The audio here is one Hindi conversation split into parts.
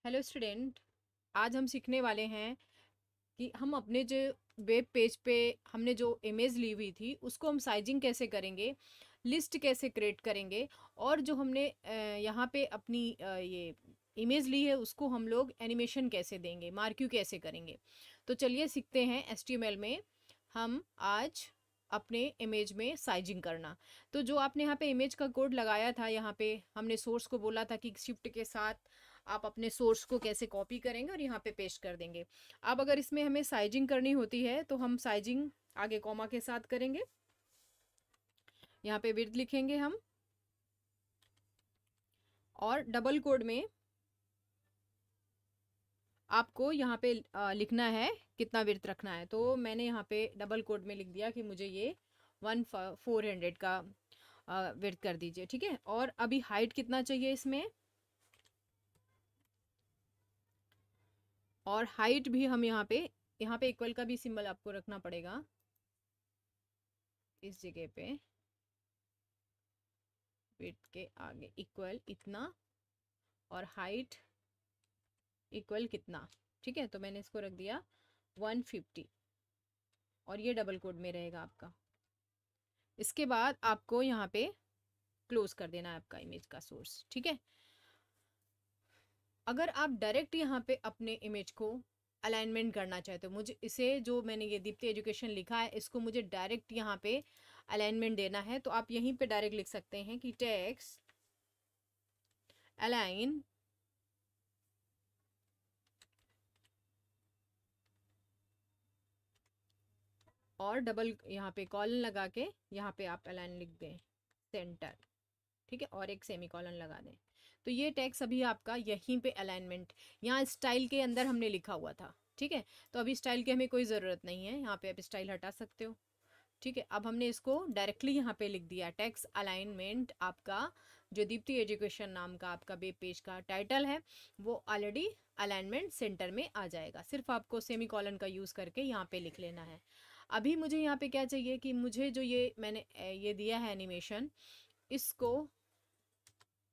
Hello student. आज हम सीखने वाले हैं कि हम अपने जो वेब पेज पे हमने जो इमेज ली हुई थी उसको हम साइजिंग कैसे करेंगे, लिस्ट कैसे क्रिएट करेंगे, और जो हमने यहाँ पे अपनी ये इमेज ली है उसको हम लोग एनिमेशन कैसे देंगे, मार्क्यू कैसे करेंगे। तो चलिए सीखते हैं एचटीएमएल में हम आज अपने इमेज में साइजिंग करना। तो जो आपने यहाँ पे इमेज का कोड लगाया था, यहाँ पे हमने सोर्स को बोला था कि शिफ्ट के साथ आप अपने सोर्स को कैसे कॉपी करेंगे और यहाँ पे पेस्ट कर देंगे। अब अगर इसमें हमें साइजिंग करनी होती है तो हम साइजिंग आगे कॉमा के साथ करेंगे। यहाँ पे विड्थ लिखेंगे हम, और डबल कोड में आपको यहाँ पे लिखना है कितना विड्थ रखना है। तो मैंने यहाँ पे डबल कोड में लिख दिया कि मुझे ये 1400 का विड्थ कर दीजिए, ठीक है। और अभी हाइट कितना चाहिए इसमें, और हाइट भी हम यहाँ पे इक्वल का भी सिंबल आपको रखना पड़ेगा इस जगह पे, विड्थ के आगे इक्वल इतना और हाइट इक्वल कितना, ठीक है। तो मैंने इसको रख दिया 150 और ये डबल कोड में रहेगा आपका। इसके बाद आपको यहाँ पे क्लोज कर देना है आपका इमेज का सोर्स, ठीक है। अगर आप डायरेक्ट यहाँ पे अपने इमेज को अलाइनमेंट करना चाहते हो, मुझे इसे जो मैंने ये दीप्ति एजुकेशन लिखा है इसको मुझे डायरेक्ट यहाँ पे अलाइनमेंट देना है, तो आप यहीं पे डायरेक्ट लिख सकते हैं कि टेक्स्ट अलाइन और डबल यहाँ पे कॉलन लगा के यहाँ पे आप अलाइन लिख दें सेंटर, ठीक है, और एक सेमी कॉलन लगा दें। तो ये टेक्स्ट अभी आपका यहीं पे अलाइनमेंट, यहाँ स्टाइल के अंदर हमने लिखा हुआ था, ठीक है। तो अभी स्टाइल की हमें कोई ज़रूरत नहीं है, यहाँ पे आप स्टाइल हटा सकते हो, ठीक है। अब हमने इसको डायरेक्टली यहाँ पे लिख दिया टेक्स्ट अलाइनमेंट। आपका जो दीप्ति एजुकेशन नाम का आपका वेब पेज का टाइटल है वो ऑलरेडी अलाइनमेंट सेंटर में आ जाएगा, सिर्फ आपको सेमी कॉलन का यूज़ करके यहाँ पे लिख लेना है। अभी मुझे यहाँ पे क्या चाहिए कि मुझे जो ये मैंने ये दिया है एनिमेशन, इसको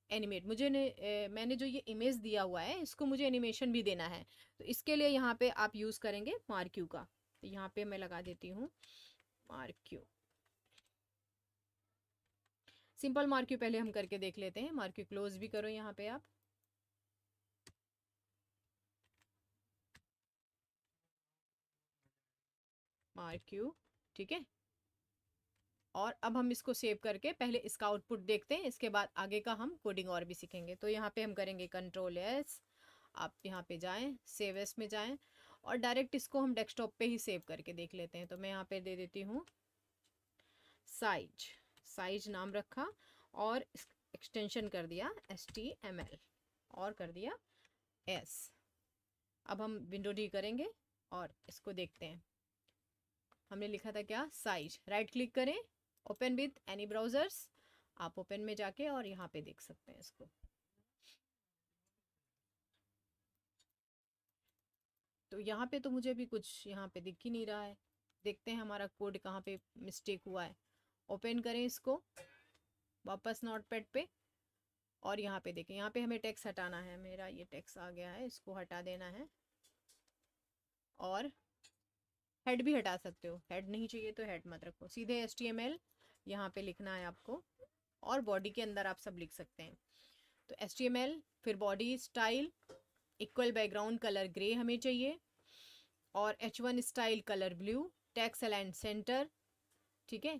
एनिमेट मैंने जो ये इमेज दिया हुआ है इसको मुझे एनिमेशन भी देना है। तो इसके लिए यहाँ पे आप यूज़ करेंगे मार्क्यू का। तो यहाँ पे मैं लगा देती हूँ मार्क्यू, सिंपल मार्क्यू पहले हम करके देख लेते हैं। मार्क्यू क्लोज भी करो यहाँ पे आप, मार्क्यू, ठीक है। और अब हम इसको सेव करके पहले इसका आउटपुट देखते हैं, इसके बाद आगे का हम कोडिंग और भी सीखेंगे। तो यहाँ पे हम करेंगे कंट्रोल एस, आप यहाँ पे जाएं, सेव एस में जाएं, और डायरेक्ट इसको हम डेस्कटॉप पे ही सेव करके देख लेते हैं। तो मैं यहाँ पे दे देती हूँ साइज, साइज नाम रखा और एक्सटेंशन कर दिया HTML और कर दिया S। अब हम विंडो डी करेंगे और इसको देखते हैं। हमने लिखा था क्या, साइज। राइट क्लिक करें, ओपन विथ एनी ब्राउजर्स, आप ओपन में जाके और यहाँ पे देख सकते हैं इसको। तो यहाँ पे तो मुझे अभी कुछ यहाँ पे दिख ही नहीं रहा है। देखते हैं हमारा कोड कहाँ पे मिस्टेक हुआ है। ओपन करें इसको वापस नोटपैड पे, और यहाँ पे देखें, यहाँ पे हमें टेक्स्ट हटाना है। मेरा ये टेक्स्ट आ गया है, इसको हटा देना है। और हेड भी हटा सकते हो, हेड नहीं चाहिए तो हेड मत रखो, सीधे HTML यहाँ पे लिखना है आपको, और बॉडी के अंदर आप सब लिख सकते हैं। तो HTML, फिर body style equal background colour grey हमें चाहिए, और H1 style colour blue, text align centre, ठीक है।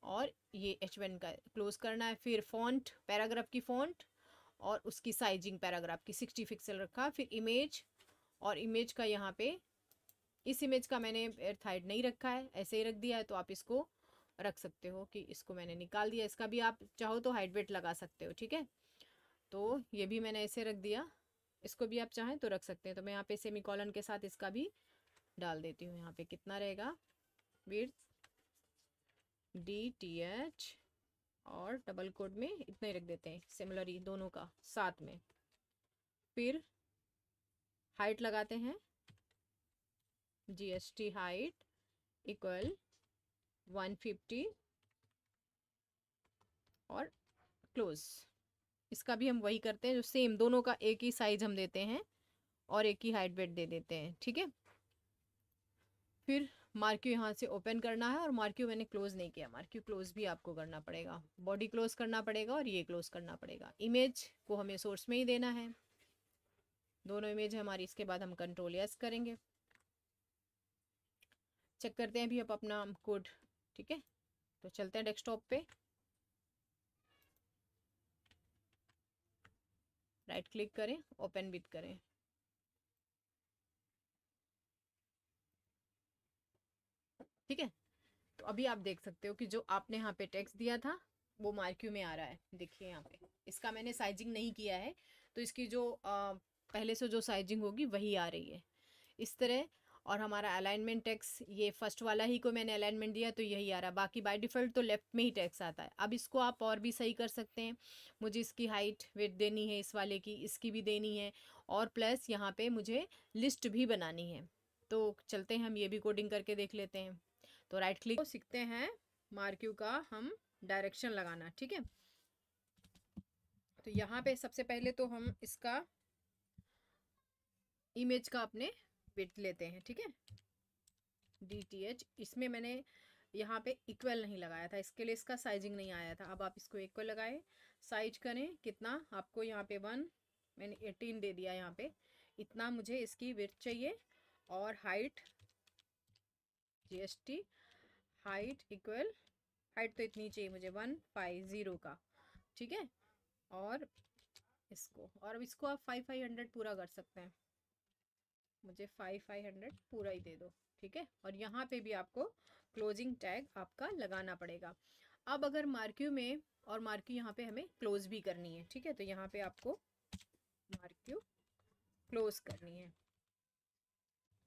और ये H1 का क्लोज करना है। फिर फॉन्ट, पैराग्राफ की फॉन्ट और उसकी साइजिंग पैराग्राफ की 60 पिक्सल रखा। फिर इमेज, और इमेज का यहाँ पे, इस इमेज का मैंने एर्थाइड नहीं रखा है, ऐसे ही रख दिया है। तो आप इसको रख सकते हो कि इसको मैंने निकाल दिया। इसका भी आप चाहो तो हाइट वेट लगा सकते हो, ठीक है। तो ये भी मैंने ऐसे रख दिया, इसको भी आप चाहें तो रख सकते हैं। तो मैं यहाँ पे सेमी कॉलन के साथ इसका भी डाल देती हूँ। यहाँ पे कितना रहेगा, विड्थ DTH, और डबल कोड में इतना ही रख देते हैं, सिमिलर दोनों का साथ में। फिर हाइट लगाते हैं, GST हाइट इक्वल 150 और क्लोज। इसका भी हम वही करते हैं, जो सेम दोनों का एक ही साइज हम देते हैं और एक ही हाइट वेट दे देते हैं, ठीक है। फिर मार्क्यू यहाँ से ओपन करना है, और मार्क्यू मैंने क्लोज नहीं किया, मार्क्यू क्लोज भी आपको करना पड़ेगा, बॉडी क्लोज करना पड़ेगा और ये क्लोज करना पड़ेगा। इमेज को हमें सोर्स में ही देना है, दोनों इमेज है हमारी। इसके बाद हम कंट्रोल यस करेंगे, चेक करते हैं भी अब अपना कोड, ठीक है। तो चलते हैं डेस्कटॉप पे, राइट क्लिक करें, ओपन विथ करें। ठीक है, तो अभी आप देख सकते हो कि जो आपने यहाँ पे टेक्स्ट दिया था वो मार्क्यू में आ रहा है। देखिए यहाँ पे इसका मैंने साइजिंग नहीं किया है, तो इसकी जो पहले से जो साइजिंग होगी वही आ रही है इस तरह। और हमारा अलाइनमेंट टेक्स्ट, ये फर्स्ट वाला ही को मैंने अलाइनमेंट दिया तो यही आ रहा है, बाकी बाय डिफ़ॉल्ट तो लेफ्ट में ही टेक्स्ट आता है। अब इसको आप और भी सही कर सकते हैं, मुझे इसकी हाइट वेट देनी है, इस वाले की, इसकी भी देनी है, और प्लस यहाँ पे मुझे लिस्ट भी बनानी है। तो चलते हैं हम ये भी कोडिंग करके देख लेते हैं। तो राइट क्लिक तो सीखते हैं मार्क्यू का हम डायरेक्शन लगाना, ठीक है। तो यहाँ पे सबसे पहले तो हम इसका इमेज का अपने विड्थ लेते हैं, ठीक है, DTH। इसमें मैंने यहाँ पे इक्वल नहीं लगाया था, इसके लिए इसका साइजिंग नहीं आया था। अब आप इसको इक्वल लगाए, साइज करें कितना आपको, यहाँ पे 1 मैंने 18 दे दिया, यहाँ पे इतना मुझे इसकी विड्थ चाहिए। और height GST height equal, height तो इतनी चाहिए मुझे 150 का, ठीक है। और इसको, और अब इसको आप 500 पूरा कर सकते हैं, मुझे 500 पूरा ही दे दो, ठीक है। और यहाँ पे भी आपको क्लोजिंग टैग आपका लगाना पड़ेगा। अब अगर मार्क्यू में, और मार्क्यू यहाँ पे हमें क्लोज भी करनी है, ठीक है, तो यहाँ पे आपको मार्क्यू क्लोज करनी है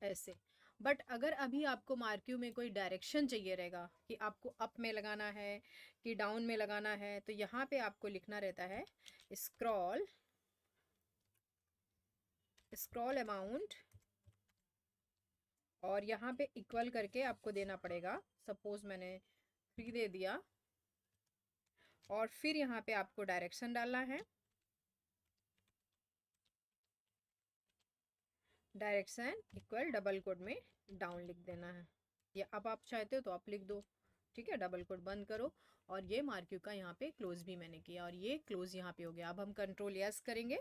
ऐसे। बट अगर अभी आपको मार्क्यू में कोई डायरेक्शन चाहिए रहेगा कि आपको अप में लगाना है कि डाउन में लगाना है, तो यहाँ पे आपको लिखना रहता है स्क्रॉल, स्क्रॉल अमाउंट, और यहाँ पे इक्वल करके आपको देना पड़ेगा। सपोज मैंने 3 दे दिया, और फिर यहाँ पे आपको डायरेक्शन डालना है, डायरेक्शन इक्वल डबल कोड में डाउन लिख देना है, या अब आप चाहते हो तो आप लिख दो, ठीक है, डबल कोड बंद करो। और ये मार्क्यू का यहाँ पे क्लोज भी मैंने किया, और ये क्लोज यहाँ पे हो गया। अब हम कंट्रोल यस करेंगे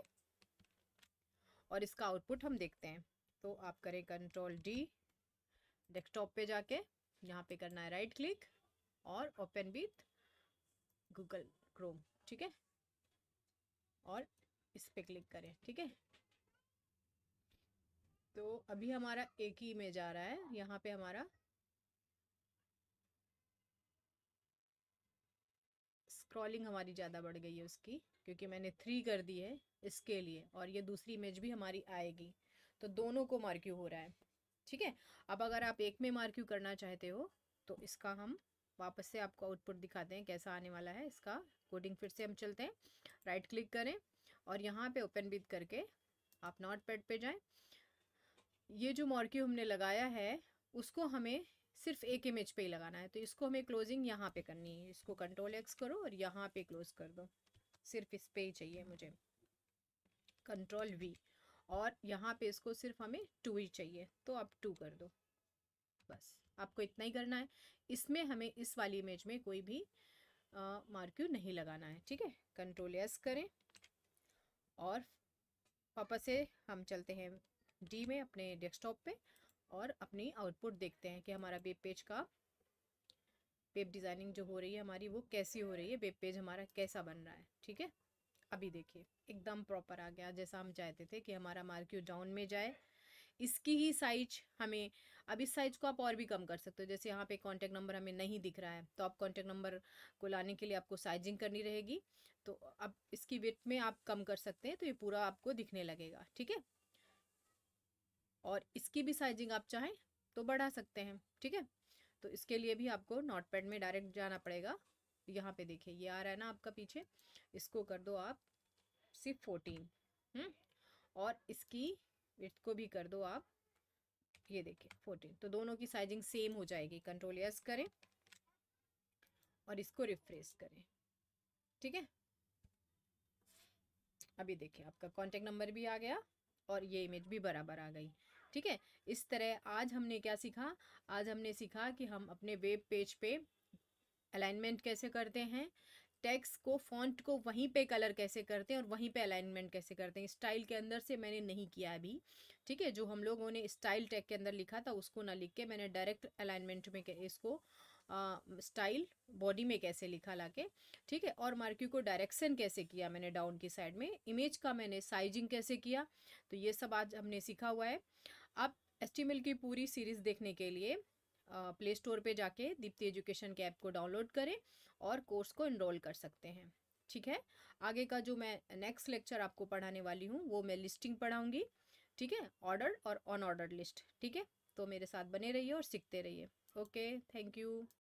और इसका आउटपुट हम देखते हैं। तो आप करें कंट्रोल D, डेस्कटॉप पे जाके यहाँ पे करना है राइट क्लिक और ओपन विथ गूगल क्रोम, ठीक है, और इस पे क्लिक करें, ठीक है। तो अभी हमारा एक ही इमेज आ रहा है, यहाँ पे हमारा स्क्रॉलिंग हमारी ज़्यादा बढ़ गई है उसकी, क्योंकि मैंने 3 कर दी है इसके लिए, और ये दूसरी इमेज भी हमारी आएगी, तो दोनों को मार्क्यू हो रहा है, ठीक है। अब अगर आप एक में मार्क्यू करना चाहते हो तो इसका हम वापस से आपको आउटपुट दिखाते हैं कैसा आने वाला है इसका कोडिंग। फिर से हम चलते हैं, राइट क्लिक करें और यहाँ पे ओपन विथ करके आप नोटपैड पे जाएं। ये जो मार्क्यू हमने लगाया है उसको हमें सिर्फ एक इमेज पे ही लगाना है, तो इसको हमें क्लोजिंग यहाँ पे करनी है। इसको कंट्रोल X करो और यहाँ पे क्लोज कर दो, सिर्फ इस पे ही चाहिए मुझे, कंट्रोल V। और यहाँ पे इसको सिर्फ हमें 2 ही चाहिए, तो आप 2 कर दो, बस आपको इतना ही करना है। इसमें हमें इस वाली इमेज में कोई भी मार्क्यू नहीं लगाना है, ठीक है। कंट्रोल S करें और वापस से हम चलते हैं D में अपने डेस्कटॉप पे, और अपनी आउटपुट देखते हैं कि हमारा वेब पेज का, वेब डिज़ाइनिंग जो हो रही है हमारी वो कैसी हो रही है, वेब पेज हमारा कैसा बन रहा है, ठीक है। अभी देखिए एकदम प्रॉपर आ गया, जैसा हम चाहते थे कि हमारा मार्क्यू डाउन में जाए। इसकी ही साइज हमें, अब इस साइज को आप और भी कम कर सकते हो। जैसे यहाँ पे कॉन्टैक्ट नंबर हमें नहीं दिख रहा है, तो आप कॉन्टैक्ट नंबर को लाने के लिए आपको साइजिंग करनी रहेगी, तो अब इसकी विड्थ में आप कम कर सकते हैं, तो ये पूरा आपको दिखने लगेगा, ठीक है। और इसकी भी साइजिंग आप चाहें तो बढ़ा सकते हैं, ठीक है। तो इसके लिए भी आपको नोटपैड में डायरेक्ट जाना पड़ेगा। यहाँ पे देखिए ये आ रहा है ना आपका पीछे, इसको कर दो आप सिर्फ 14, और इसकी विड्थ को भी कर दो आप, ये देखिए 14, तो दोनों की साइजिंग सेम हो जाएगी। कंट्रोल यस करें और इसको रिफ्रेश करें, ठीक है। अभी देखिए आपका कॉन्टैक्ट नंबर भी आ गया और ये इमेज भी बराबर आ गई। ठीक है, इस तरह आज हमने क्या सीखा? आज हमने सीखा कि हम अपने वेब पेज पे अलाइनमेंट कैसे करते हैं, टेक्स्ट को फॉन्ट को वहीं पे कलर कैसे करते हैं और वहीं पे अलाइनमेंट कैसे करते हैं। स्टाइल के अंदर से मैंने नहीं किया अभी, ठीक है। जो हम लोगों ने स्टाइल टैग के अंदर लिखा था उसको ना लिख के मैंने डायरेक्ट अलाइनमेंट में इसको स्टाइल बॉडी में कैसे लिखा लाके, ठीक है। और मार्क्यू को डायरेक्शन कैसे किया मैंने डाउन की साइड में, इमेज का मैंने साइजिंग कैसे किया, तो ये सब आज हमने सीखा हुआ है। आप HTML की पूरी सीरीज़ देखने के लिए प्ले स्टोर पे जाके दीप्ति एजुकेशन के ऐप को डाउनलोड करें और कोर्स को इनरोल कर सकते हैं। ठीक है, आगे का जो मैं नेक्स्ट लेक्चर आपको पढ़ाने वाली हूँ वो मैं लिस्टिंग पढ़ाऊँगी। ठीक है, ऑर्डर और अनऑर्डर्ड लिस्ट। ठीक है, तो मेरे साथ बने रहिए और सीखते रहिए। Okay, thank you.